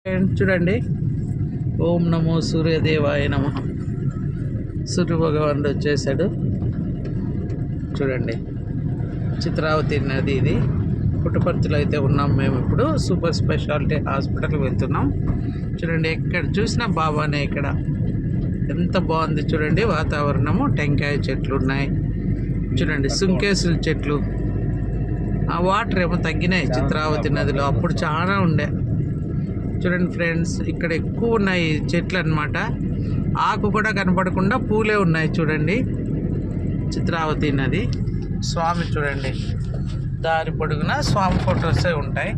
చూడండి. ఓం నమో సూర్యదేవాయ నమ. సూర్య భగవానుడు వచ్చేసాడు. చూడండి, చిత్రావతి నది ఇది. పుట్టపర్తిలో అయితే ఉన్నాం మేము. ఇప్పుడు సూపర్ స్పెషాలిటీ హాస్పిటల్కి వెళ్తున్నాం. చూడండి, ఎక్కడ చూసినా బాబానే. ఇక్కడ ఎంత బాగుంది చూడండి వాతావరణము. టెంకాయ చెట్లు ఉన్నాయి చూడండి, సుంకేసుల చెట్లు. ఆ వాటర్ ఏమో తగ్గినాయి చిత్రావతి నదిలో, అప్పుడు చాలా ఉండే. చూడండి ఫ్రెండ్స్, ఇక్కడ ఎక్కువ ఉన్నాయి చెట్లు అన్నమాట. ఆకు కూడా కనపడకుండా పూలే ఉన్నాయి చూడండి. చిత్రావతి నది. స్వామి చూడండి, దారి పొడుగున స్వామి ఫొటోసే ఉంటాయి.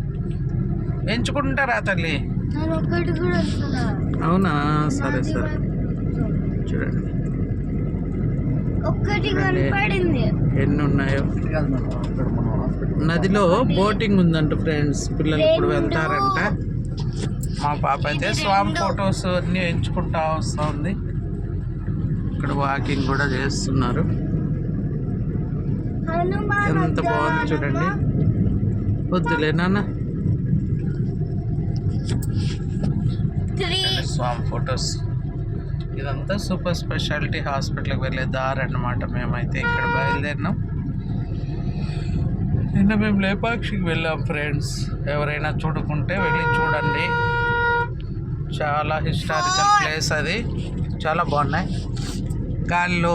ఎంచుకుంటారా తల్లి? అవునా, సరే సరే. చూడండి ఎన్ని ఉన్నాయో. నదిలో బోటింగ్ ఉందంట ఫ్రెండ్స్. పిల్లలు ఇప్పుడు వెళ్తారంట. మా పాప అయితే స్వామి ఫొటోస్ అన్నీ ఎంచుకుంటా వస్తూ ఉంది. ఇక్కడ వాకింగ్ కూడా చేస్తున్నారు. ఎంత బాగుంది చూడండి. వద్దులే నాన్న, స్వామి ఫొటోస్. ఇదంతా సూపర్ స్పెషాలిటీ హాస్పిటల్కి వెళ్ళే దారి అన్నమాట. మేమైతే ఇక్కడ బయలుదేరినాం. నిన్న మేము లేపాక్షికి వెళ్ళాం ఫ్రెండ్స్. ఎవరైనా చూడుకుంటే వెళ్ళి చూడండి. చాలా హిస్టారికల్ ప్లేస్ అది. చాలా బాగున్నాయి. గాలిలో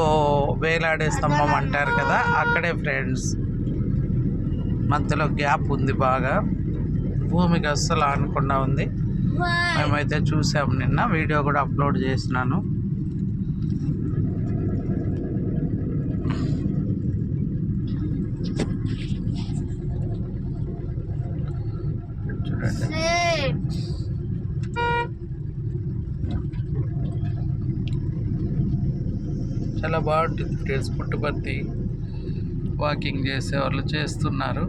వేలాడే స్తంభం అంటారు కదా, అక్కడే ఫ్రెండ్స్. మధ్యలో గ్యాప్ ఉంది బాగా, భూమికి అస్సలు ఆనకుండా ఉంది. మేమైతే చూసాము నిన్న, వీడియో కూడా అప్లోడ్ చేసినాను. చూడండి, చాలా బాగుంటుంది ఫ్రెండ్స్. పుట్టపర్తి వాకింగ్ చేసే వాళ్ళు చేస్తున్నారు.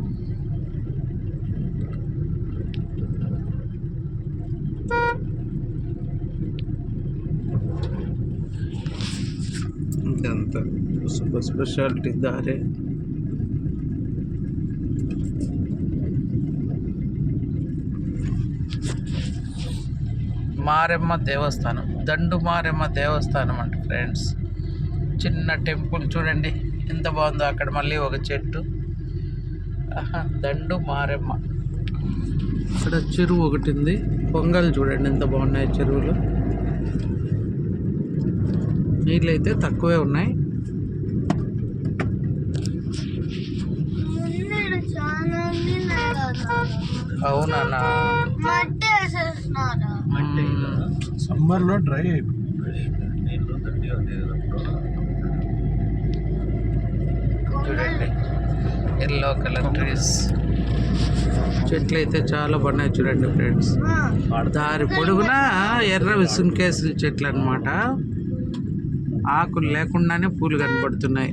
ఇదంతా సూపర్ స్పెషాలిటీ దారే. మారెమ్మ దేవస్థానం, దండు మారెమ్మ దేవస్థానం అంట ఫ్రెండ్స్. చిన్న టెంపుల్ చూడండి ఎంత బాగుందో. అక్కడ మళ్ళీ ఒక చెట్టు. దండు మారెమ్మ. ఇక్కడ చెరువు ఒకటి ఉంది. పొంగల్ చూడండి ఎంత బాగున్నాయి చెరువులు. నీళ్ళు అయితే తక్కువే ఉన్నాయి. అవునా, సమ్మర్లో డ్రై చూడండి, ఎల్లో కలర్ ట్రీస్. చెట్లు అయితే చాలా బాగున్నాయి చూడండి ఫ్రెండ్స్. దారి పొడుగున ఎర్ర విసుంకేసుల చెట్లు అన్నమాట. ఆకులు లేకుండానే పూలు కనపడుతున్నాయి.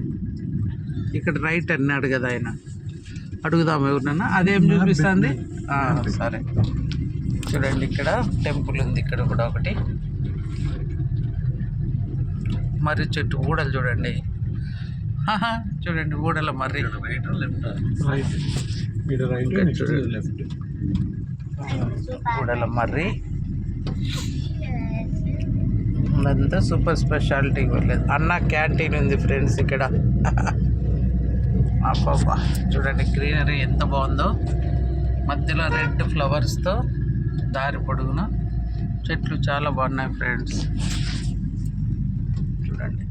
ఇక్కడ రైట్ అన్నాడు కదా ఆయన. అడుగుదాం ఎవరినన్నా. అదేం చూపిస్తుంది? సరే. చూడండి, ఇక్కడ టెంపుల్ ఉంది. ఇక్కడ కూడా ఒకటి మర్రి చెట్టు. ఊడలు చూడండి. చూడండి ఊడల మర్రి. ఊడల మర్రి. అంతా సూపర్ స్పెషాలిటీకి వెళ్ళలేదు. అన్న క్యాంటీన్ ఉంది ఫ్రెండ్స్ ఇక్కడ. అబ్బా చూడండి, గ్రీనరీ ఎంత బాగుందో. మధ్యలో రెడ్ ఫ్లవర్స్తో దారి పొడుగున చెట్లు చాలా బాగున్నాయి ఫ్రెండ్స్. చూడండి,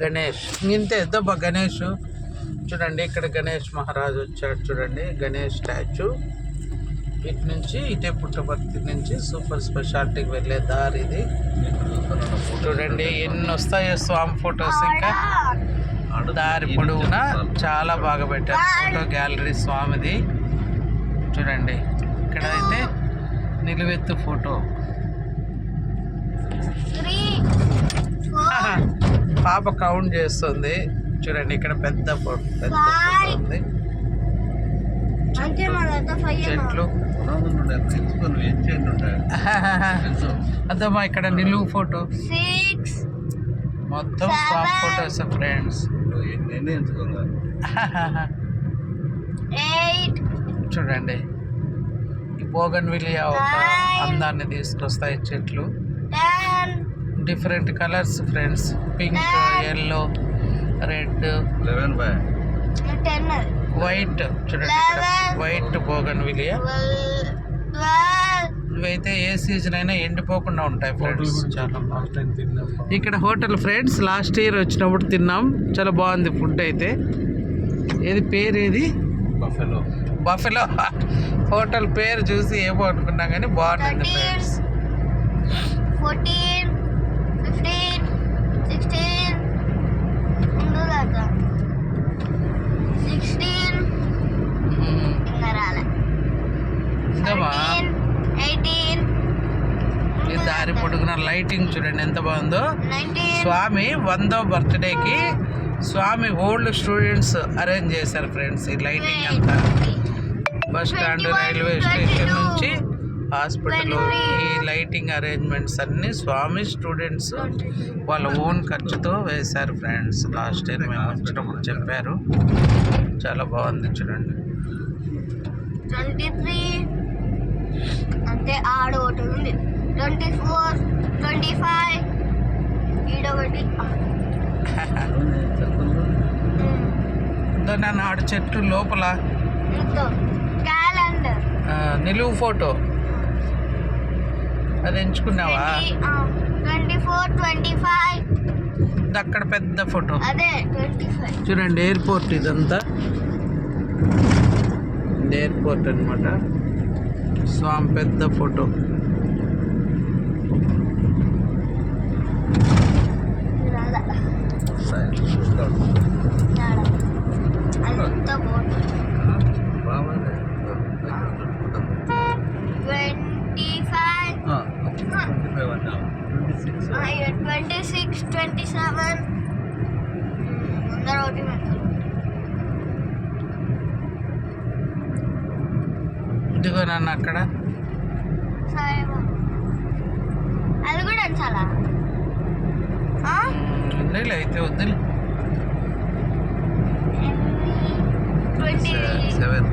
గణేష్ ఇంతే దబ్బా. గణేష్ చూడండి, ఇక్కడ గణేష్ మహారాజు వచ్చాడు చూడండి. గణేష్ స్టాచ్యూ. ఇటు నుంచి ఇటే పుట్టపర్తి నుంచి సూపర్ స్పెషాలిటీకి వెళ్ళే దారి ఇది. చూడండి ఎన్ని వస్తాయో స్వామి ఫొటోస్. ఇంకా దారి పొడవునా చాలా బాగా పెట్టారు ఫోటో గ్యాలరీ స్వామిది. చూడండి, ఇక్కడ అయితే నిలువెత్తు ఫోటో. పాప కౌంట్ చేస్తుంది చూడండి. ఇక్కడ పెద్ద ఫోటో, పెద్ద ఫోటో ఉంది. చెట్లు అదమ్మా. ఇక్కడ నిలువు ఫోటో. మొత్తం స్వామి ఫొటోస్ ఫ్రెండ్స్. చూడండి ఈ బోగన్విలియా ఒక అందాన్ని తీసుకొస్తాయి చెట్లు. Different colours friends, pink, yellow, red, white. చూడండి వైట్ బోగన్విలియా. ఇవైతే ఏ సీజన్ అయినా ఎండిపోకుండా ఉంటాయి ఫ్రెండ్స్. చాలా ఇక్కడ హోటల్ ఫ్రెండ్స్ లాస్ట్ ఇయర్ వచ్చినప్పుడు తిన్నాం, చాలా బాగుంది ఫుడ్ అయితే. ఏది పేరు ఏది? బఫెలో హోటల్ పేరు చూసి ఏమో అనుకున్నాం కానీ బాగుంటుంది ఫ్రెండ్స్. 14, 15, 16 ఉందా 16 ఇంకా రాలే. 18 ఈ దారి పొడుగున లైటింగ్ చూడండి ఎంత బాగుందో. స్వామి 100వ బర్త్డేకి స్వామి ఓల్డ్ స్టూడెంట్స్ అరేంజ్ చేశారు ఫ్రెండ్స్ ఈ లైటింగ్ అంతా. బస్ స్టాండ్, రైల్వే స్టేషన్ నుంచి హాస్పిటల్, ఈ లైటింగ్ అరేంజ్మెంట్స్ అన్నీ స్వామి స్టూడెంట్స్ వాళ్ళ ఓన్ ఖర్చుతో వేశారు ఫ్రెండ్స్. లాస్ట్ ఇయర్ మేము వచ్చినప్పుడు చెప్పారు, చాలా బాగుంది చూడండి. 23 అంటే ఆడ ఒకటి ఉంది. 24, 25 ఈడొకటి. నన్ను ఆడు చెట్టు లోపల క్యాలెండర్ నిలువు ఫోటో అది ఎంచుకున్నావా? 24, 25 అక్కడ పెద్ద ఫోటో అదే 25. చూడండి ఎయిర్పోర్ట్, ఇదంతా ఎయిర్పోర్ట్ అనమాట. స్వామి పెద్ద ఫోటో. అదంతా బోర్డు. 26, 27 ముందర ఒకటి పెడతారు. ఇదిగో నన్ను అక్కడ అది కూడా చాలా నీళ్ళు అయితే వద్దులే. 27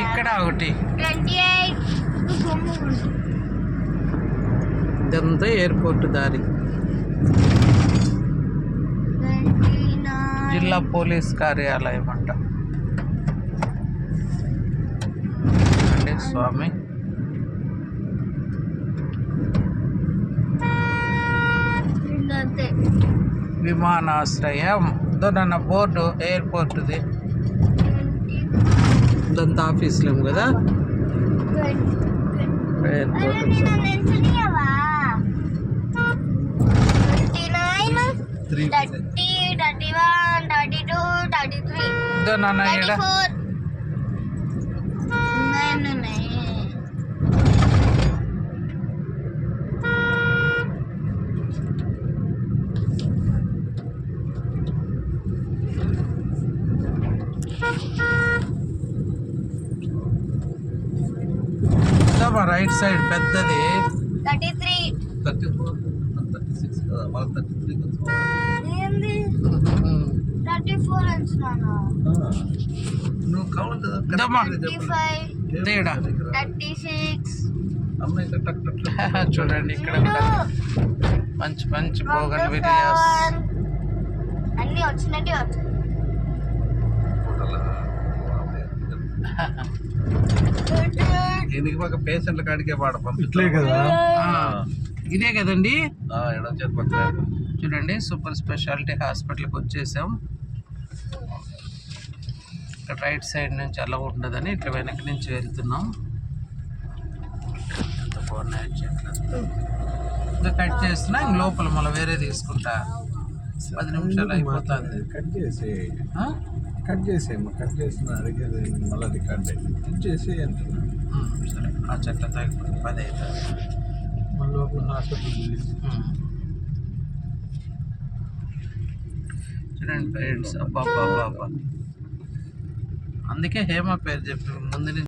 ఇక్కడ ఒకటి. 28 ఇదంతా ఎయిర్పోర్ట్ దారి. 29 జిల్లా పోలీస్ కార్యాలయం అంట. అంటే స్వామి అంతే. విమానాశ్రయం నన్న బోర్డు ఎయిర్పోర్ట్ది. ఇదంతా ఆఫీస్లేము కదా ఎయిర్పోర్ట్. 30, 31, 32, 33 నాన్న 34 ఉన్నాయి. రైట్ సైడ్ పెద్దది 33, 34, 36 కదా, మాకు 33 ఏంది 34 అంటున్నాను. నువ్వు కౌంట్ 35, తేడా 36 అమ్మాయి టక్ టక్ చూడండి ఇక్కడ కూడా మంచి మంచి బోగన్విలియాస్ అన్నీ వచ్చినట్టే వచ్చాయి. ఎందుకు మాకు పేషెంట్ల కాడికే పాడ ఇట్లే కదా. ఇదే కదండి. ఎడం చేతి పక్కన చూడండి సూపర్ స్పెషాలిటీ హాస్పిటల్కి వచ్చేసాం. ఇక్కడ రైట్ సైడ్ నుంచి అలా ఉండదని ఇట్లా వెనక్కి నుంచి వెళ్తున్నాం. ఎంత బాగున్నాయి చెట్లు. ఇంకా కట్ చేస్తున్నా ఇంక లోపల మళ్ళీ వేరే తీసుకుంటా. 10 నిమిషాలు అయిపోతుంది. కట్ చేసి ఆ? కట్ చేసేయమ్మా. కట్ చేసిన అడిగేది మళ్ళీ రికార్డ్ కట్ చేసి అంటున్నా. సరే ఆ చెట్ల తగ్గిపోతుంది 10 అవుతుంది. మన లోపల హాస్పిటల్ చూడండి ఫ్రెండ్స్, అబ్బా అందుకే హేమ పేరు చెప్పి ముందు నుంచి